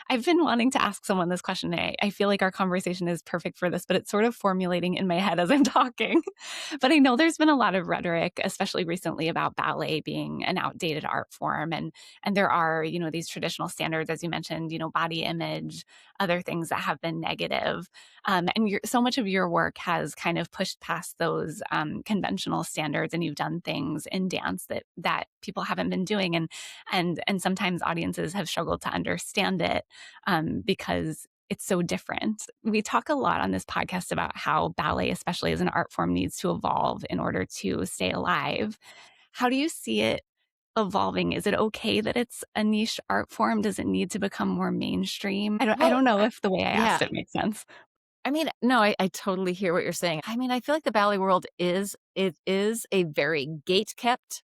I've been wanting to ask someone this question. I feel like our conversation is perfect for this, but it's sort of formulating in my head as I'm talking. But I know there's been a lot of rhetoric, especially recently, about ballet being an outdated art form. And there are, these traditional standards, as you mentioned, body image, other things that have been negative. And so much of your work has kind of pushed past those conventional standards, and you've done things in dance that people haven't been doing. And sometimes audiences have struggled to understand it because it's so different. We talk a lot on this podcast about how ballet, especially as an art form, needs to evolve in order to stay alive. How do you see it evolving? Is it okay that it's a niche art form? Does it need to become more mainstream? I Well, don't know if the way I yeah. asked it makes sense. I mean, no, I totally hear what you're saying. I mean, I feel like the ballet world is a very gate kept.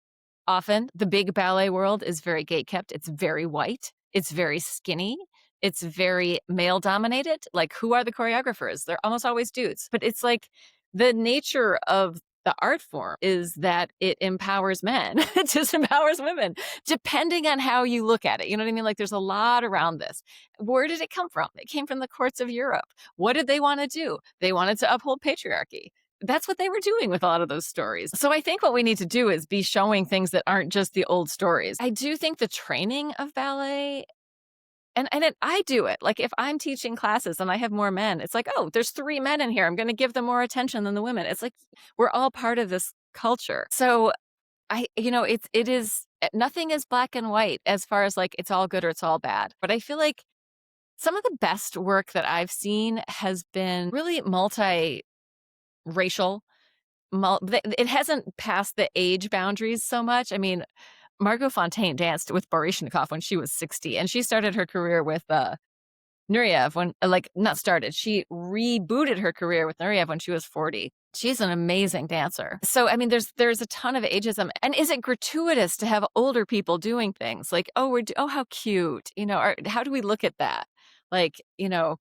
Often, the big ballet world is very gate kept. It's very white. It's very skinny. It's very male dominated. Like, who are the choreographers? They're almost always dudes. But it's like the nature of the art form is that it empowers men. It disempowers women, depending on how you look at it. You know what I mean? Like, there's a lot around this. Where did it come from? It came from the courts of Europe. What did they want to do? They wanted to uphold patriarchy. That's what they were doing with a lot of those stories. So I think what we need to do is be showing things that aren't just the old stories. I do think the training of ballet, I do it. Like, if I'm teaching classes and I have more men, it's like, oh, there's 3 men in here. I'm going to give them more attention than the women. It's like we're all part of this culture. So it is nothing is black and white as far as like it's all good or it's all bad. But I feel like some of the best work that I've seen has been really racial. It hasn't passed the age boundaries so much. I mean, Margot Fonteyn danced with Baryshnikov when she was 60, and she started her career with Nureyev when, like, not started. She rebooted her career with Nureyev when she was 40. She's an amazing dancer. So, I mean, there's a ton of ageism. And is it gratuitous to have older people doing things like, oh, how cute, or how do we look at that? Like, oh,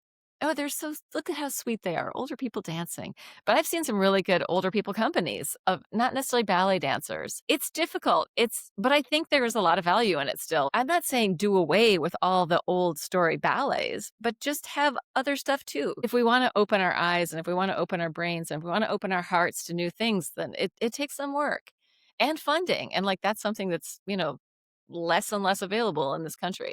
look at how sweet they are, older people dancing. But I've seen some really good older people companies of not necessarily ballet dancers. It's difficult. But I think there is a lot of value in it still. I'm not saying do away with all the old story ballets, but just have other stuff too. If we want to open our eyes and if we want to open our brains and if we want to open our hearts to new things, then it takes some work and funding. And like, that's something that's, less and less available in this country.